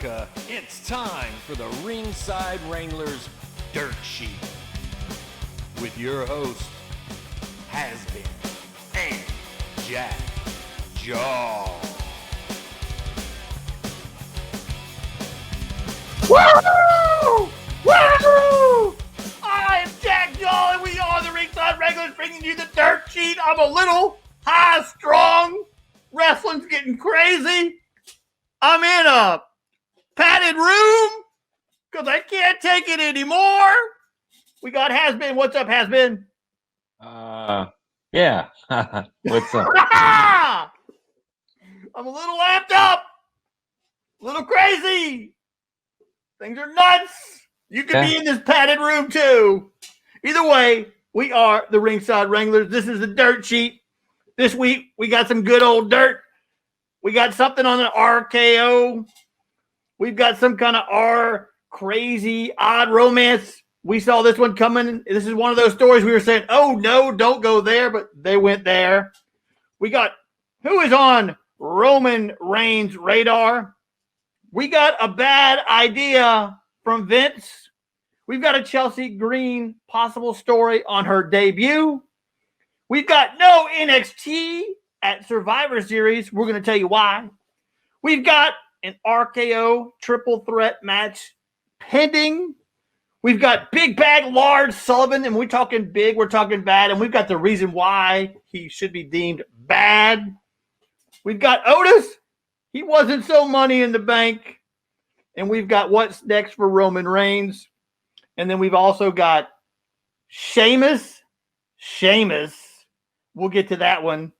America, it's time for the Ringside Wranglers Dirt Sheet with your host, Has-Been and Jack Jaw. Woo! Woo! I'm Jack Jaw, and we are the Ringside Wranglers, bringing you the Dirt Sheet. I'm a little high-strung. Wrestling's getting crazy. I'm in a padded room because I can't take it anymore. We got Has-Been. What's up, Has-Been? Yeah. What's up? I'm a little amped up. A little crazy. Things are nuts. You could be in this padded room too. Either way, we are the Ringside Wranglers. This is the Dirt Sheet. This week, we got some good old dirt. We got something on the RKO. We've got some kind of R crazy odd romance. We saw this one coming. This is one of those stories we were saying, oh, no, don't go there, but they went there. We got who is on Roman Reigns' radar. We got a bad idea from Vince. We've got a Chelsea Green possible story on her debut. We've got no NXT at Survivor Series. We're going to tell you why. We've got an RKO Triple Threat match pending. We've got Big Bad Lars Sullivan, and we're talking big, we're talking bad, and we've got the reason why he should be deemed bad. We've got Otis. He wasn't so money in the bank. And we've got what's next for Roman Reigns. And then we've also got Shamess. We'll get to that one.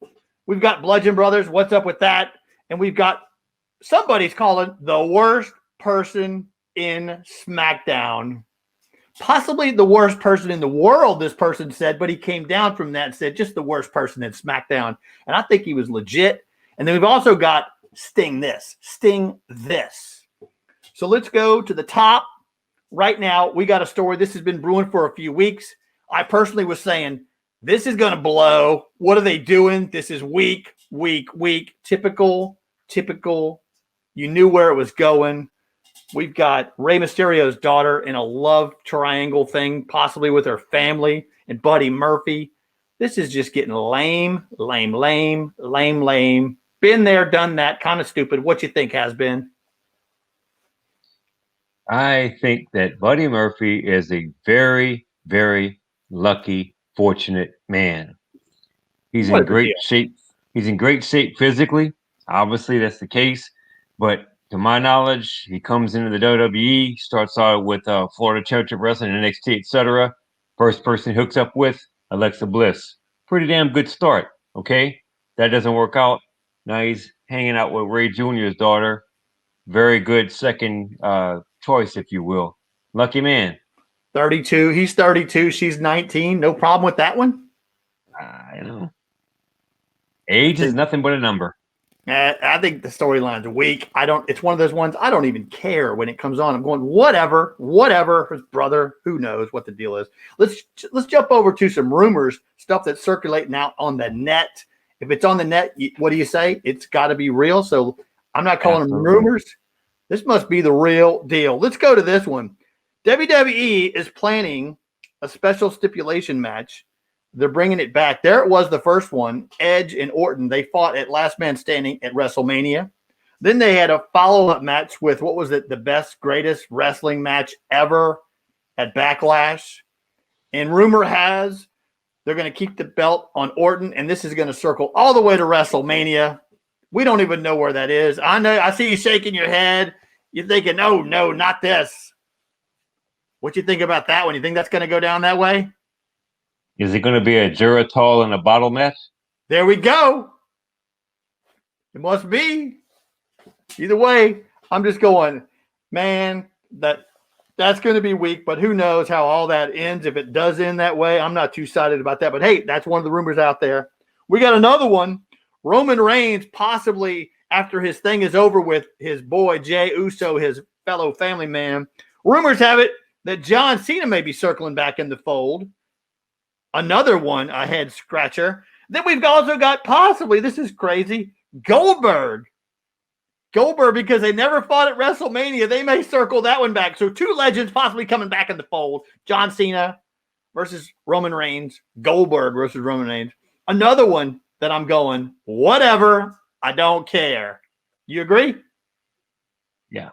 We've got Bludgeon Brothers. What's up with that? And we've got somebody's calling the worst person in SmackDown. Possibly the worst person in the world, this person said, but he came down from that and said just the worst person in SmackDown. And I think he was legit. And then we've also got Sting this. So let's go to the top. Right now, we got a story. This has been brewing for a few weeks. I personally was saying, this is going to blow. What are they doing? This is weak. Typical. You knew where it was going. We've got Rey Mysterio's daughter in a love triangle thing, possibly with her family and Buddy Murphy. This is just getting lame. Been there, done that, kind of stupid. What you think, Has-Been? I think that Buddy Murphy is a very, very lucky, fortunate man. He's in great shape. He's in great shape physically. Obviously, that's the case. But to my knowledge, he comes into the WWE, starts out with Florida Championship Wrestling, NXT, etc. First person he hooks up with, Alexa Bliss. Pretty damn good start, okay? That doesn't work out. Now he's hanging out with Ray Jr.'s daughter. Very good second choice, if you will. Lucky man. 32. He's 32. She's 19. No problem with that one? I know. Age is nothing but a number. I think the storyline's weak. It's one of those ones I don't even care when it comes on. I'm going, whatever. His brother, who knows what the deal is. Let's jump over to some rumors, stuff that's circulating out on the net. If it's on the net, what do you say? It's got to be real. So I'm not calling them rumors. This must be the real deal. Let's go to this one. WWE is planning a special stipulation match. They're bringing it back. There it was, the first one. Edge and Orton, they fought at Last Man Standing at WrestleMania. Then they had a follow-up match with, what was it, the best, greatest wrestling match ever at Backlash. And rumor has they're going to keep the belt on Orton, and this is going to circle all the way to WrestleMania. We don't even know where that is. I know. I see you shaking your head. You're thinking, oh, no, not this. What you think about that one? You think that's going to go down that way? Is it going to be a Geritol and a bottle match? There we go. It must be. Either way, I'm just going, man, that's going to be weak, but who knows how all that ends. If it does end that way, I'm not too excited about that. But, hey, that's one of the rumors out there. We got another one. Roman Reigns, possibly after his thing is over with his boy Jey Uso, his fellow family man, rumors have it that John Cena may be circling back in the fold. Another one, a head scratcher. Then we've also got possibly, this is crazy, Goldberg Goldberg, because they never fought at WrestleMania, they may circle that one back. So 2 legends possibly coming back in the fold. John Cena versus Roman Reigns. Goldberg versus Roman Reigns. Another one that I'm going, whatever, I don't care. You agree? Yeah.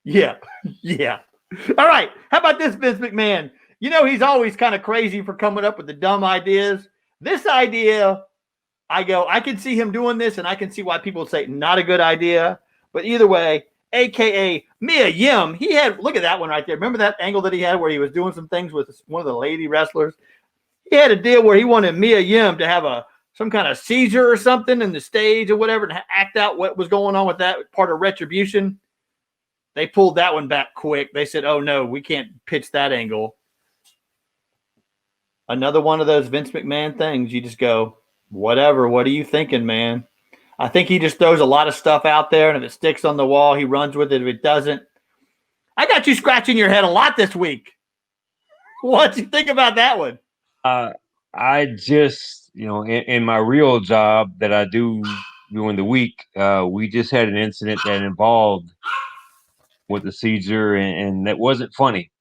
Yeah. Yeah. All right. How about this, Vince McMahon? You know, he's always kind of crazy for coming up with the dumb ideas. This idea, I can see him doing this, and I can see why people say not a good idea. But either way, a.k.a. Mia Yim, he had, look at that one right there. Remember that angle that he had where he was doing some things with one of the lady wrestlers? He had a deal where he wanted Mia Yim to have some kind of seizure or something in the stage or whatever and act out what was going on with that part of Retribution. They pulled that one back quick. They said, oh, no, we can't pitch that angle. Another one of those Vince McMahon things. You just go, whatever. What are you thinking, man? I think he just throws a lot of stuff out there, and if it sticks on the wall, he runs with it. If it doesn't, I got you scratching your head a lot this week. What do you think about that one? I just, in my real job that I do during the week, we just had an incident that involved with the seizure, and that wasn't funny.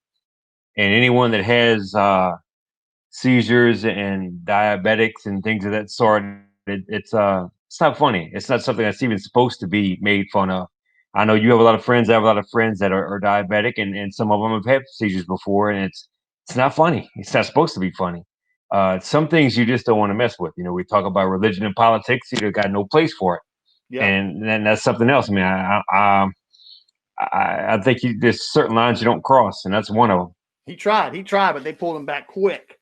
And anyone that has seizures and diabetics and things of that sort, it's not funny. It's not something that's even supposed to be made fun of. I know you have a lot of friends. I have a lot of friends that are diabetic, and some of them have had seizures before, and it's not funny. It's not supposed to be funny. Some things you just don't want to mess with. We talk about religion and politics. You got no place for it. Yeah. And then that's something else. I mean, I think there's certain lines you don't cross, and that's one of them. He tried, but they pulled him back quick.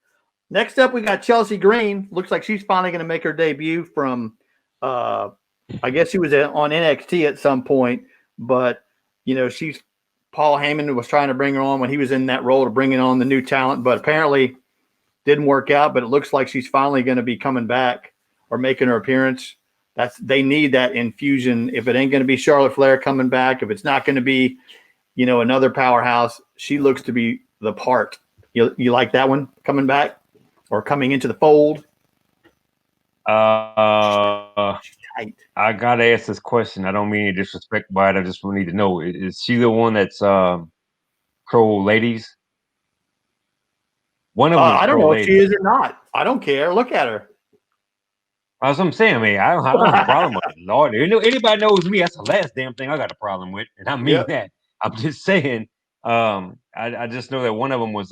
Next up, we got Chelsea Green. Looks like she's finally going to make her debut from, I guess she was on NXT at some point, but, Paul Heyman was trying to bring her on when he was in that role to bring on the new talent, but apparently didn't work out, but it looks like she's finally going to be coming back or making her appearance. They need that infusion. If it ain't going to be Charlotte Flair coming back, if it's not going to be, another powerhouse, she looks to be the part. You like that one coming back or coming into the fold? I gotta ask this question. I don't mean any disrespect by it. I just need to know: is she the one that's pro ladies? One of them. I don't know if she is or not. I don't care. Look at her. That's what I'm saying. I mean, I don't have a problem with it. Lord, anybody knows me, that's the last damn thing I got a problem with, and I mean that. I'm just saying. I just know that one of them was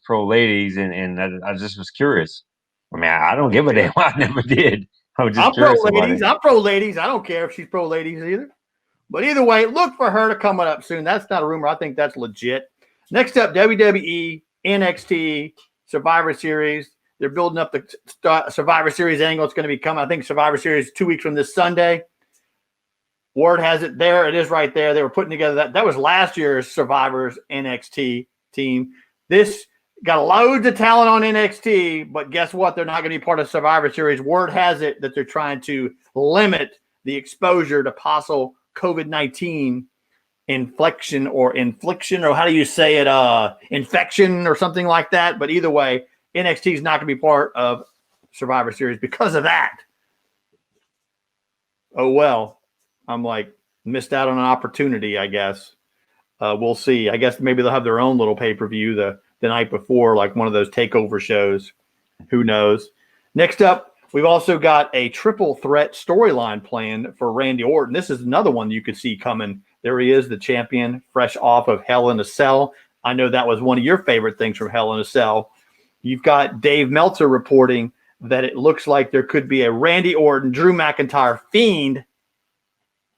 pro ladies, and I just was curious. I mean, I don't give a damn. I never did. I'm curious pro ladies. about it. I'm pro ladies. I don't care if she's pro ladies either. But either way, look for her to come up soon. That's not a rumor. I think that's legit. Next up, WWE, NXT, Survivor Series. They're building up the Survivor Series angle. It's going to be coming. I think Survivor Series 2 weeks from this Sunday. Ward has it there. It is right there. They were putting together that was last year's Survivor's NXT team. This got loads of talent on NXT, but guess what? They're not going to be part of Survivor Series. Word has it that they're trying to limit the exposure to possible COVID-19 infliction, or how do you say it? Infection or something like that. But either way, NXT is not going to be part of Survivor Series because of that. Oh, well, I'm missed out on an opportunity, I guess. We'll see. I guess maybe they'll have their own little pay-per-view the night before, like one of those takeover shows. Who knows? Next up, we've also got a triple threat storyline planned for Randy Orton. This is another one you could see coming. There he is, the champion, fresh off of Hell in a Cell. I know that was one of your favorite things from Hell in a Cell. You've got Dave Meltzer reporting that it looks like there could be a Randy Orton, Drew McIntyre, Fiend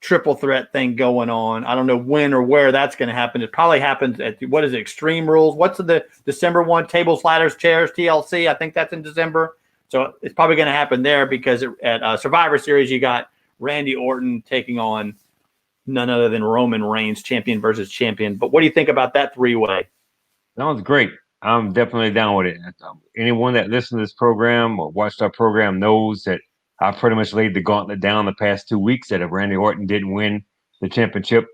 triple threat thing going on. I don't know when or where that's going to happen. It probably happens at, Extreme Rules? What's the December one? Tables, ladders, chairs, TLC. I think that's in December. So it's probably going to happen there because at Survivor Series, you got Randy Orton taking on none other than Roman Reigns, champion versus champion. But what do you think about that three-way? Sounds great. I'm definitely down with it. Anyone that listened to this program or watched our program knows that I pretty much laid the gauntlet down the past 2 weeks that if Randy Orton didn't win the championship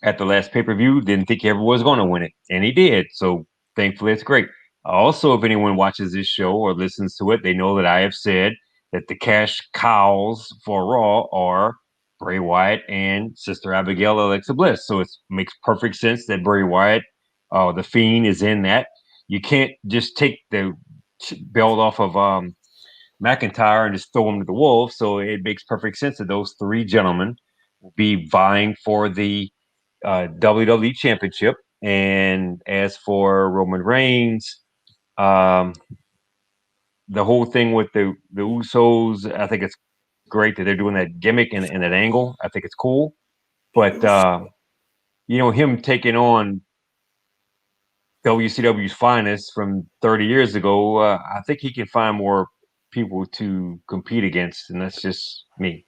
at the last pay-per-view, didn't think he ever was going to win it. And he did. So thankfully, it's great. Also, if anyone watches this show or listens to it, they know that I have said that the cash cows for Raw are Bray Wyatt and Sister Abigail Alexa Bliss. So it makes perfect sense that Bray Wyatt, the Fiend, is in that. You can't just take the belt off of McIntyre and just throw him to the wolves. So it makes perfect sense that those three gentlemen will be vying for the WWE Championship. And as for Roman Reigns, the whole thing with the Usos, I think it's great that they're doing that gimmick and that angle. I think it's cool. But, him taking on WCW's finest from 30 years ago, I think he can find more people to compete against, and that's just me.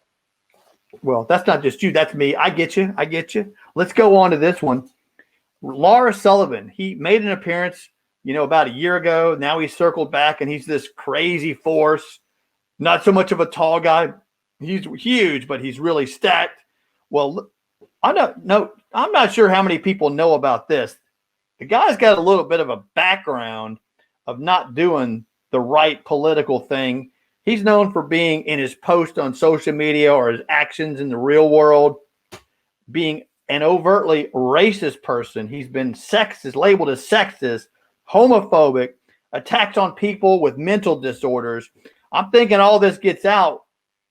Well, that's not just you. That's me. I get you. Let's go on to this one. Lars Sullivan, he made an appearance, about a year ago. Now he's circled back, and he's this crazy force. Not so much of a tall guy. He's huge, but he's really stacked. Well, I'm not sure how many people know about this. The guy's got a little bit of a background of not doing the right political thing. He's known for being, in his post on social media or his actions in the real world, being an overtly racist person. He's been sexist, labeled as sexist, homophobic, attacks on people with mental disorders. I'm thinking all this gets out,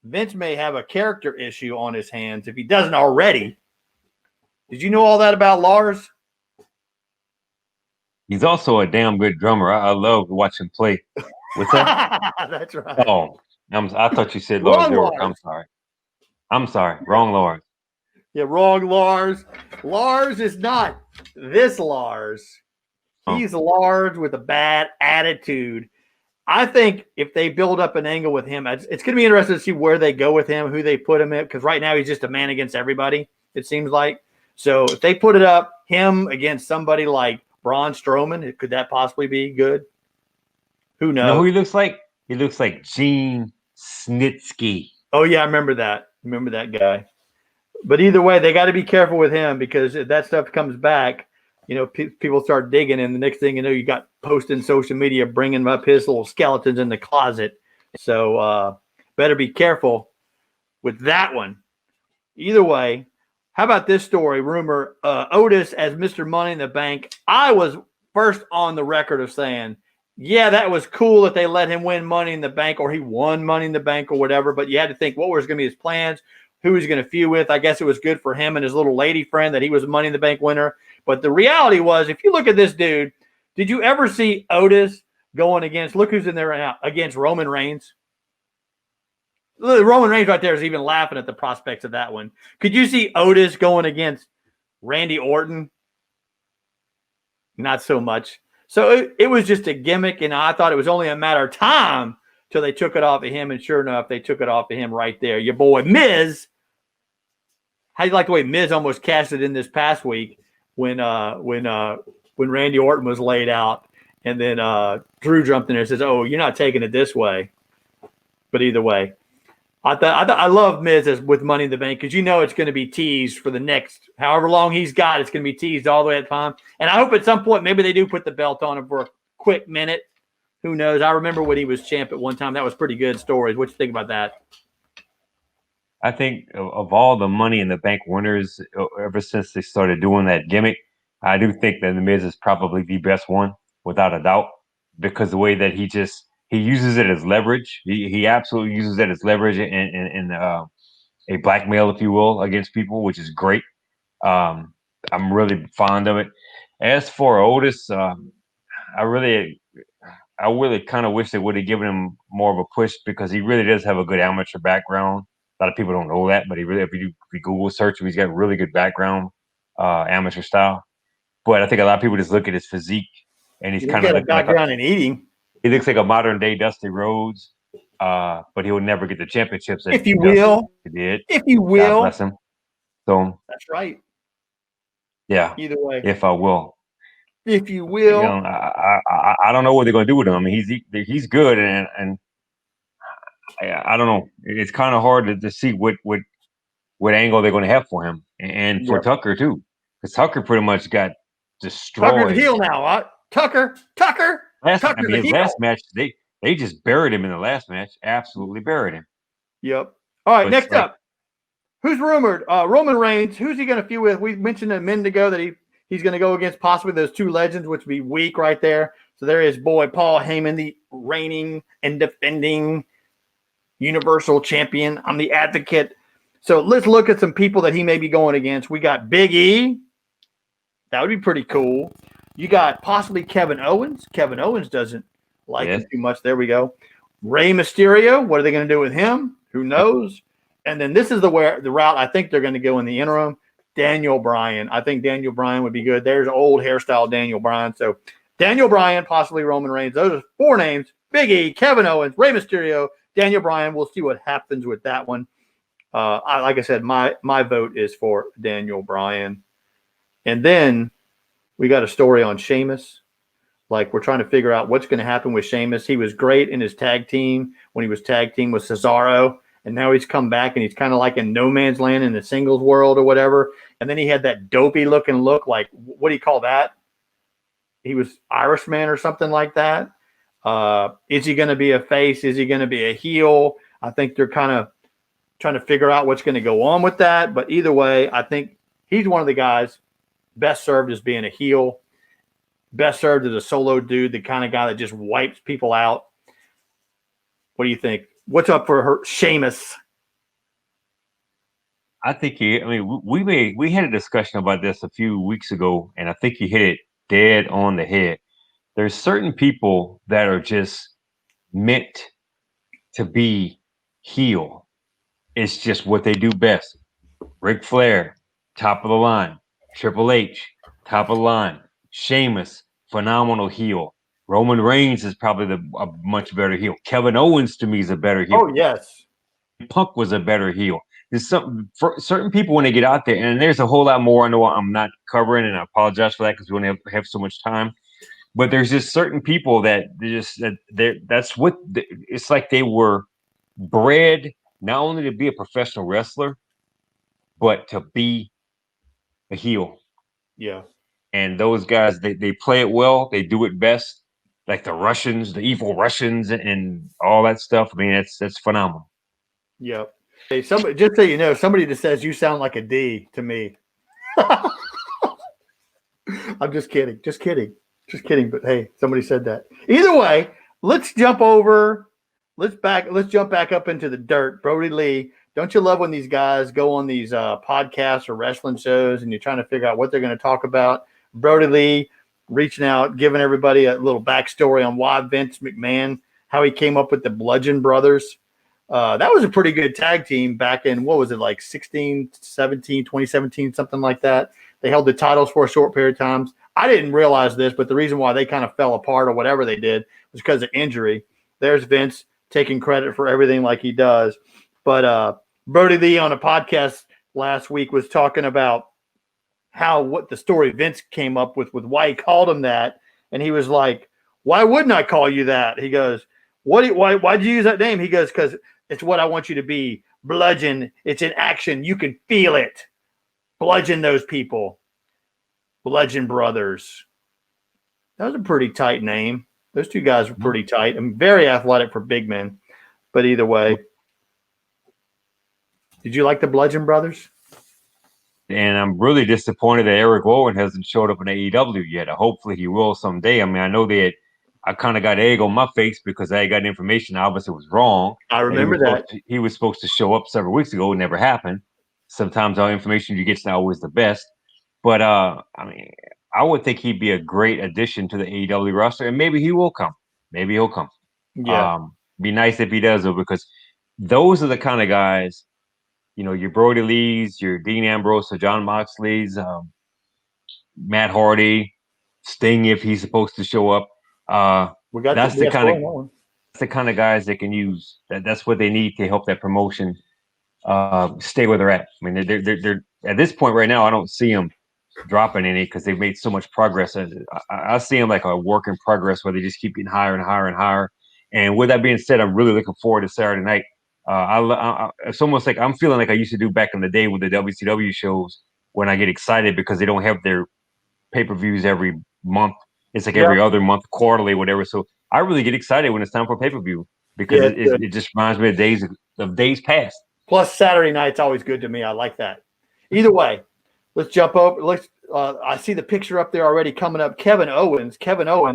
Vince may have a character issue on his hands if he doesn't already. Did you know all that about Lars? He's also a damn good drummer. I love to watch him play. What's that? That's right. Oh, I thought you said Lars. I'm sorry. Wrong Lars. Yeah, wrong Lars. Lars is not this Lars. He's Lars with a bad attitude. I think if they build up an angle with him, it's going to be interesting to see where they go with him, who they put him in, because right now he's just a man against everybody, it seems like. So if they put it up, him against somebody like Braun Strowman, could that possibly be good? Who knows? You know who he looks like? He looks like Gene Snitsky. Oh, yeah, I remember that. Remember that guy. But either way, they got to be careful with him, because if that stuff comes back, people start digging, and the next thing you know, you got posting social media bringing up his little skeletons in the closet. So better be careful with that one. Either way, how about this story? Rumor, Otis as Mr. Money in the Bank. I was first on the record of saying, yeah, that was cool that they let him win Money in the Bank, or he won Money in the Bank or whatever, but you had to think what was going to be his plans, who he's going to feud with. I guess it was good for him and his little lady friend that he was a Money in the Bank winner. But the reality was, if you look at this dude, did you ever see Otis going against, look who's in there right now, against Roman Reigns? Roman Reigns right there is even laughing at the prospects of that one. Could you see Otis going against Randy Orton? Not so much. So it was just a gimmick, and I thought it was only a matter of time till they took it off of him, and sure enough, they took it off of him right there. Your boy Miz. How do you like the way Miz almost cashed it in this past week when Randy Orton was laid out, and then Drew jumped in there and says, "Oh, you're not taking it this way." But either way, I love Miz as with Money in the Bank, because it's going to be teased for the next however long he's got. It's going to be teased all the way at time. And I hope at some point maybe they do put the belt on him for a quick minute. Who knows? I remember when he was champ at one time. That was pretty good stories. What you think about that? I think of all the Money in the Bank winners, ever since they started doing that gimmick, I do think that The Miz is probably the best one, without a doubt, because the way that he uses it as leverage. He absolutely uses it as leverage and a blackmail, if you will, against people, which is great. I'm really fond of it. As for Otis, I really kind of wish they would have given him more of a push, because he really does have a good amateur background. A lot of people don't know that, but if you Google search him, he's got a really good background, amateur style. But I think a lot of people just look at his physique, and he's kind of got a background in eating. He looks like a modern day Dusty Rhodes, but he will never get the championships. If you will, he did. If you will, God bless him. So that's right. Yeah. Either way, if I will. If you will, I don't know what they're going to do with him. I mean, he's good, and I don't know. It's kind of hard to see what angle they're going to have for him, and for Tucker too, because Tucker pretty much got destroyed. Tucker's heel now. What? Tucker. His last match, they just buried him in the last match. Absolutely buried him. Yep. All right, next up. Who's rumored? Roman Reigns. Who's he going to feud with? We mentioned a minute ago that he's going to go against possibly those two legends, which would be weak right there. So there is boy Paul Heyman, the reigning and defending Universal Champion. I'm the advocate. So let's look at some people that he may be going against. We got Big E. That would be pretty cool. You got possibly Kevin Owens. Kevin Owens doesn't like him too much. There we go. Rey Mysterio. What are they going to do with him? Who knows? And then this is the route I think they're going to go in the interim. Daniel Bryan. I think Daniel Bryan would be good. There's old hairstyle Daniel Bryan. So Daniel Bryan, possibly Roman Reigns. Those are 4 names. Big E, Kevin Owens, Rey Mysterio, Daniel Bryan. We'll see what happens with that one. Like I said, my vote is for Daniel Bryan. And then we got a story on Sheamus. Like, we're trying to figure out what's going to happen with Sheamus. He was great in his tag team when he was tag team with Cesaro. And now he's come back and he's kind of like in no man's land in the singles world or whatever. And then he had that dopey looking look, like, what do you call that? He was Irishman or something like that. Is he going to be a face? Is he going to be a heel? I think they're kind of trying to figure out what's going to go on with that. But either way, I think he's one of the guys best served as being a heel, best served as a solo dude, the kind of guy that just wipes people out. What do you think? What's up for Sheamus? I think we had a discussion about this a few weeks ago, and I think he hit it dead on the head. There's certain people that are just meant to be heel. It's just what they do best. Ric Flair, top of the line. Triple H, top of the line. Sheamus, phenomenal heel. Roman Reigns is probably a much better heel. Kevin Owens, to me, is a better heel. Oh, yes. Punk was a better heel. There's some for certain people when they get out there, and there's a whole lot more I know I'm not covering, and I apologize for that because we only have so much time. But there's just certain people that that's what it's like. They were bred not only to be a professional wrestler, but to be a heel. Yeah. And those guys, they play it well. They do it best. Like the Russians, the evil Russians, and all that stuff. I mean, that's phenomenal. Yep. Hey, somebody, just so you know, somebody just says you sound like a D to me. I'm just kidding. Just kidding. But hey, somebody said that. Either way, let's jump over. Let's jump back up into the dirt. Brody Lee. Don't you love when these guys go on these podcasts or wrestling shows and you're trying to figure out what they're going to talk about? Brody Lee reaching out, giving everybody a little backstory on why Vince McMahon, how he came up with the Bludgeon Brothers. That was a pretty good tag team back in, what was it, like 2017, something like that. They held the titles for a short period of time. I didn't realize this, but the reason why they kind of fell apart or whatever they did was because of injury. There's Vince taking credit for everything like he does. But Brody Lee on a podcast last week was talking about what the story Vince came up with why he called him that. And he was like, why wouldn't I call you that? He goes, why'd you use that name? He goes, because it's what I want you to be. Bludgeon. It's in action. You can feel it. Bludgeon those people. Bludgeon Brothers. That was a pretty tight name. Those two guys were pretty tight and very athletic for big men. But either way. Did you like the Bludgeon Brothers? And I'm really disappointed that Eric Rowan hasn't showed up in AEW yet. Hopefully he will someday. I mean, I know that I kind of got egg on my face because I got information obviously was wrong. I remember that. He was supposed to show up several weeks ago. It never happened. Sometimes our information you get is not always the best. But, I mean, I would think he'd be a great addition to the AEW roster, and maybe he will come. Maybe he'll come. Yeah. Be nice if he does, though, because those are the kind of guys, you know, your Brody Lees, your Dean Ambrose, or John Moxley's, Matt Hardy, Sting if he's supposed to show up. That's the kind of guys they can use. That's what they need to help that promotion stay where they're at. I mean, they're at this point right now. I don't see them dropping any because they've made so much progress. I see them like a work in progress where they just keep getting higher and higher and higher. And with that being said, I'm really looking forward to Saturday night. It's almost like I'm feeling like I used to do back in the day with the WCW shows when I get excited because they don't have their pay-per-views every month. It's like every other month, quarterly, whatever. So I really get excited when it's time for pay-per-view because it just reminds me of days past. Plus, Saturday night's always good to me. I like that. Either way, let's jump over. I see the picture up there already coming up. Kevin Owens.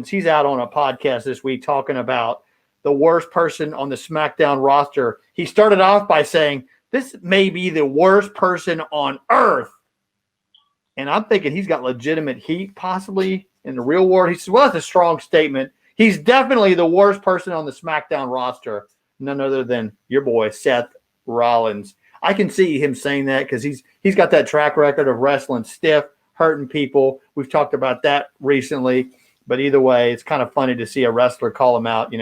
He's out on a podcast this week talking about the worst person on the SmackDown roster. He started off by saying, this may be the worst person on earth. And I'm thinking he's got legitimate heat possibly in the real world. He says, well, that's a strong statement. He's definitely the worst person on the SmackDown roster. None other than your boy, Seth Rollins. I can see him saying that because he's got that track record of wrestling stiff, hurting people. We've talked about that recently. But either way, it's kind of funny to see a wrestler call him out,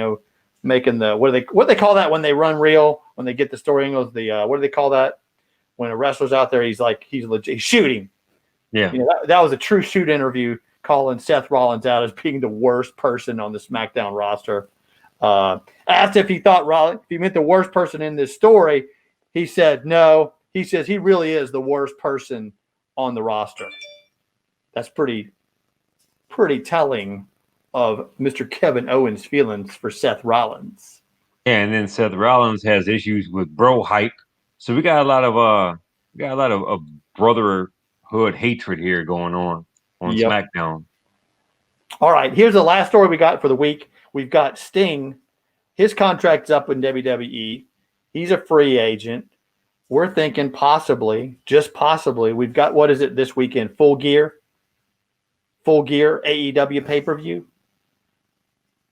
making the what do they call that when they run real, when they get the story angles, what do they call that? When a wrestler's out there, he's legit, he's shooting. Yeah. That was a true shoot interview calling Seth Rollins out as being the worst person on the SmackDown roster. Asked if he meant the worst person in this story, he said no. He says he really is the worst person on the roster. That's pretty telling of Mr. Kevin Owens' feelings for Seth Rollins. And then Seth Rollins has issues with bro hype. So we got a lot of brotherhood hatred here going on SmackDown. All right, here's the last story we got for the week. We've got Sting. His contract's up in WWE. He's a free agent. We're thinking possibly, just possibly, we've got, what is it this weekend? Full Gear AEW pay-per-view.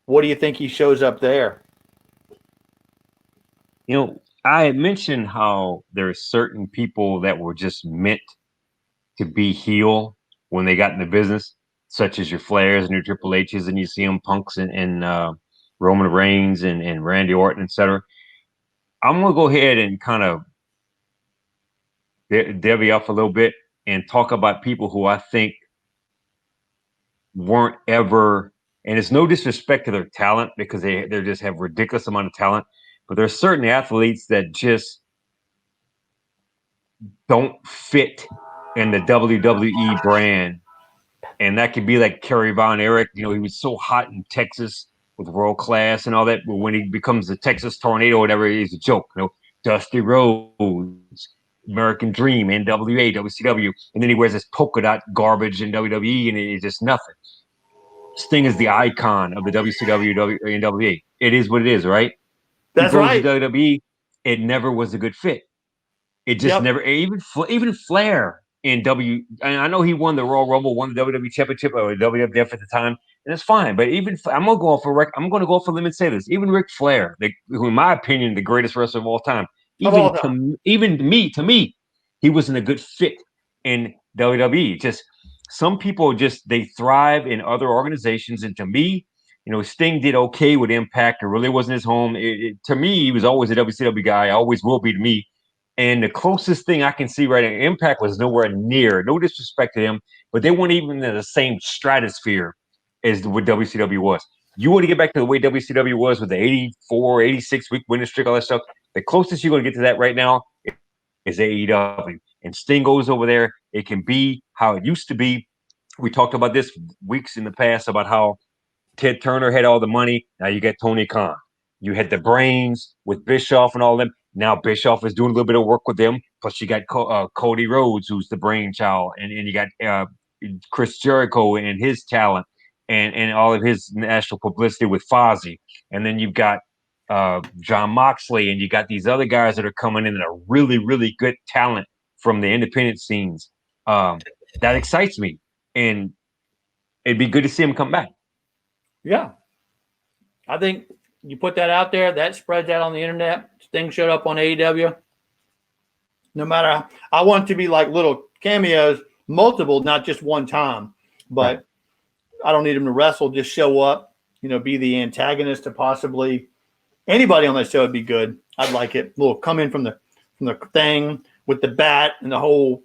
What do you think he shows up there? I had mentioned how there are certain people that were just meant to be heel when they got in the business, such as your Flairs and your Triple H's and you CM Punks and Roman Reigns and Randy Orton, etc. I'm going to go ahead and kind of divvy up a little bit and talk about people who I think weren't ever, and it's no disrespect to their talent because they just have ridiculous amount of talent, but there's certain athletes that just don't fit in the WWE brand. And that could be like Kerry Von Erich. He was so hot in Texas with World Class and all that, but when he becomes the Texas Tornado or whatever, he's a joke. Dusty Rhodes, American Dream, NWA, WCW, and then he wears this polka dot garbage in WWE, and it's just nothing. Sting is the icon of the WCW, NWA. It is what it is, right? That's right. WWE, it never was a good fit. It just never. Even Flair in and I know he won the Royal Rumble, won the WWE Championship or WWF at the time, and it's fine. But I'm gonna go off a limb and say this. Even Ric Flair, who in my opinion the greatest wrestler of all time, to me, he wasn't a good fit in WWE. Just some people they thrive in other organizations, and to me, Sting did okay with Impact. It really wasn't his home. To me, he was always a WCW guy. Always will be to me. And the closest thing I can see right now, Impact was nowhere near, no disrespect to them, but they weren't even in the same stratosphere as what WCW was. You want to get back to the way WCW was with the 84, 86-week winning streak, all that stuff. The closest you're going to get to that right now is AEW. And Sting goes over there. It can be how it used to be. We talked about this weeks in the past about how Ted Turner had all the money. Now you got Tony Khan. You had the brains with Bischoff and all them. Now Bischoff is doing a little bit of work with them. Plus you got Cody Rhodes, who's the brainchild, and you got Chris Jericho and his talent and all of his national publicity with Fozzy. And then you've got John Moxley, and you got these other guys that are coming in that are really, really good talent from the independent scenes. That excites me, and it'd be good to see him come back. Yeah, I think you put that out there, that spreads out on the internet. Sting showed up on AEW. No matter, I want it to be like little cameos, multiple, not just one time. But right. I don't need him to wrestle, just show up, be the antagonist to possibly anybody on that show would be good. I'd like it. We'll come in from the thing with the bat and the whole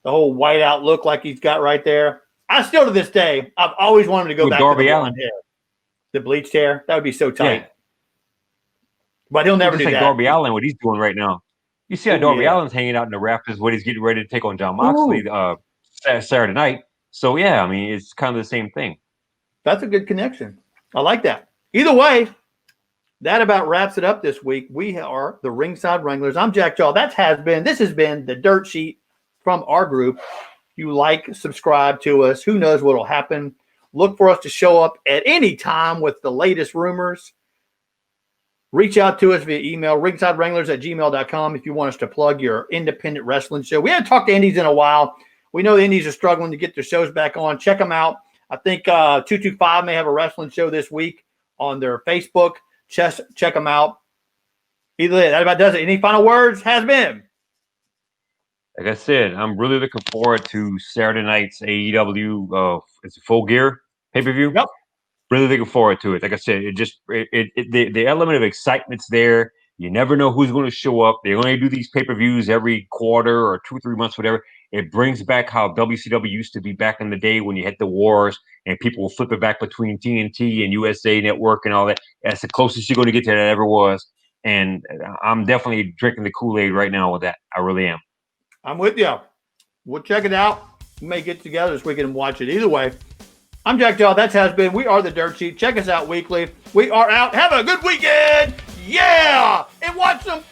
whiteout look like he's got right there. I still to this day, I've always wanted to go back Darby to the Allin hair. The bleached hair. That would be so tight. Yeah. But he'll never do that. Darby Allin, what he's doing right now. You see how Darby Allin's hanging out in the rafters when he's getting ready to take on John Moxley Saturday night. So, yeah, I mean, it's kind of the same thing. That's a good connection. I like that. Either way, that about wraps it up this week. We are the Ringside Wranglers. I'm Jack Jaw. This has been the Dirt Sheet from our group. You like, subscribe to us. Who knows what will happen? Look for us to show up at any time with the latest rumors. Reach out to us via email, ringsidewranglers@gmail.com, if you want us to plug your independent wrestling show. We haven't talked to indies in a while. We know the indies are struggling to get their shows back on. Check them out. I think 225 may have a wrestling show this week on their Facebook. Check them out. Either way, that about does it. Any final words? Has been. Like I said, I'm really looking forward to Saturday night's AEW. It's a Full Gear pay-per-view. Yep. Really looking forward to it. Like I said, the element of excitement's there. You never know who's going to show up. They only do these pay-per-views every quarter or 2 or 3 months, whatever. It brings back how WCW used to be back in the day when you had the wars and people will flip it back between TNT and USA Network and all that. That's the closest you're going to get to that ever was. And I'm definitely drinking the Kool-Aid right now with that. I really am. I'm with you. We'll check it out. We may get together this weekend and watch it. Either way, I'm Jack Jaw. That has been. We are the Dirt Sheet. Check us out weekly. We are out. Have a good weekend. Yeah. And watch some